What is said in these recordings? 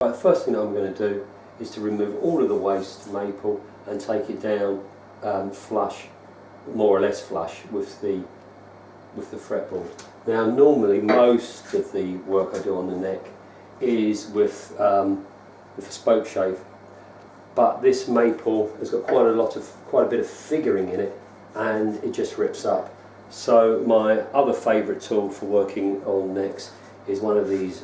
Right, the first thing I'm going to do is to remove all of the waste maple and take it down flush, more or less flush with the fretboard. Now normally most of the work I do on the neck is with a spoke shave, but this maple has got quite a bit of figuring in it, and it just rips up. So my other favourite tool for working on necks is one of these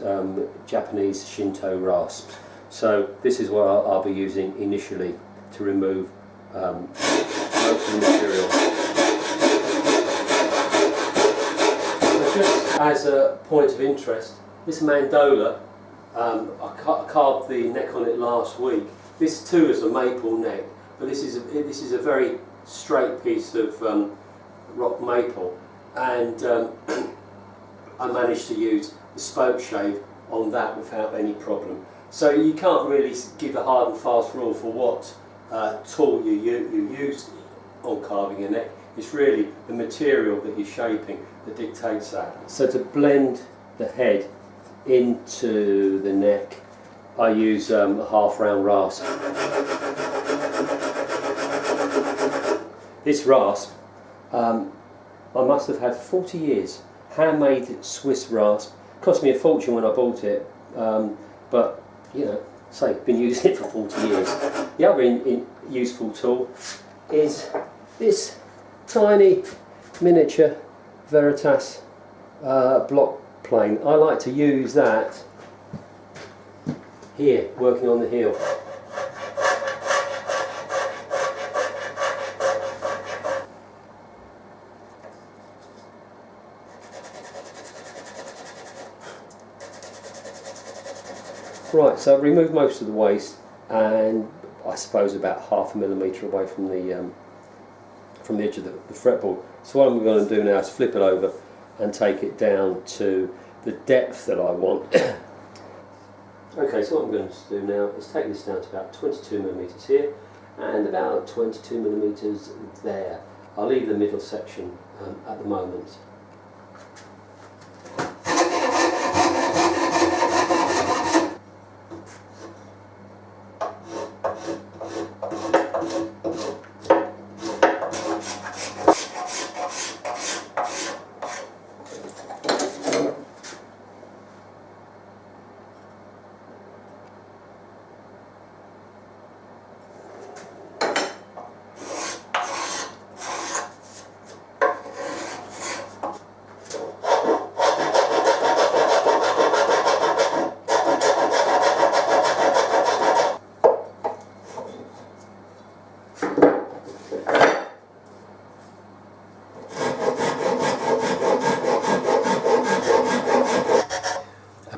Japanese Shinto rasps. So this is what I'll be using initially to remove most of the material. So just as a point of interest, this mandola, I carved the neck on it last week. This too is a maple neck, but this is a very straight piece of rock maple, and I managed to use the spoke shave on that without any problem. So you can't really give a hard and fast rule for what tool you use on carving a neck. It's really the material that you're shaping that dictates that. So to blend the head into the neck, I use a half round rasp. This rasp I must have had 40 years. Handmade Swiss rasp. Cost me a fortune when I bought it, but you know, say, been using it for 40 years. The other useful tool is this tiny miniature Veritas block plane. I like to use that here, working on the heel. Right, so I've removed most of the waste, and I suppose about ½ millimetre away from the edge of the fretboard. So what I'm going to do now is flip it over and take it down to the depth that I want. Okay, so what I'm going to do now is take this down to about 22 millimetres here and about 22 millimetres there. I'll leave the middle section at the moment.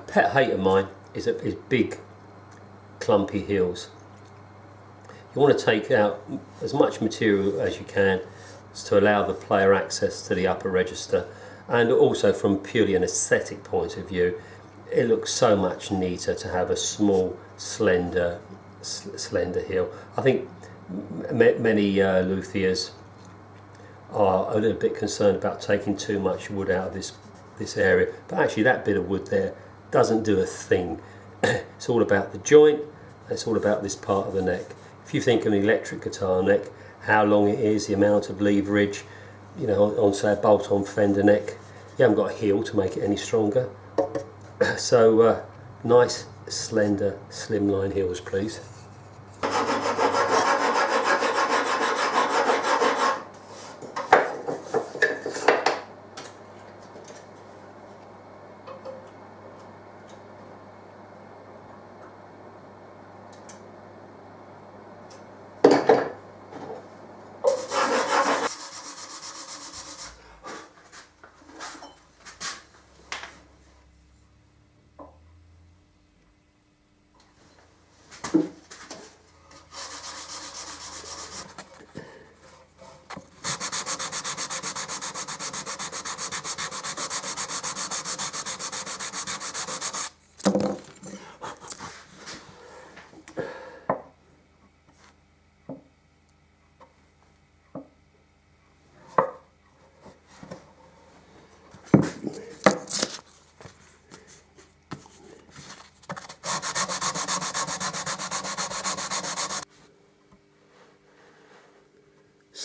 Pet hate of mine is big clumpy heels. You want to take out as much material as you can to allow the player access to the upper register, and also from purely an aesthetic point of view, it looks so much neater to have a small slender heel. I think many luthiers are a little bit concerned about taking too much wood out of this area, but actually that bit of wood there doesn't do a thing. It's all about the joint, it's all about this part of the neck. If you think of an electric guitar neck, how long it is, the amount of leverage, you know, on say a bolt-on Fender neck, you haven't got a heel to make it any stronger. So nice, slender, slimline heels, please.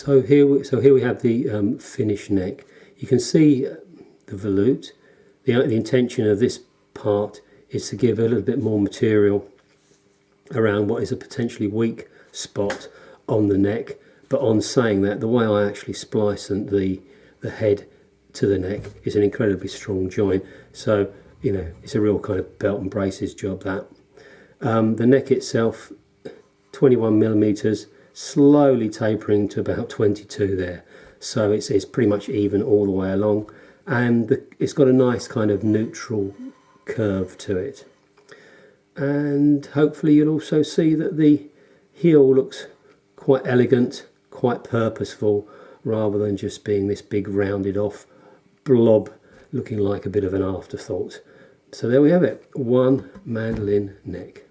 So here we have the finished neck. You can see the volute. The intention of this part is to give a little bit more material around what is a potentially weak spot on the neck. But on saying that, the way I actually splice the head to the neck is an incredibly strong joint. So, you know, it's a real kind of belt and braces job, that. The neck itself, 21 millimeters, slowly tapering to about 22 there. So it's pretty much even all the way along. And it's got a nice kind of neutral curve to it. And hopefully you'll also see that the heel looks quite elegant, quite purposeful, rather than just being this big rounded off blob looking like a bit of an afterthought. So there we have it, one mandolin neck.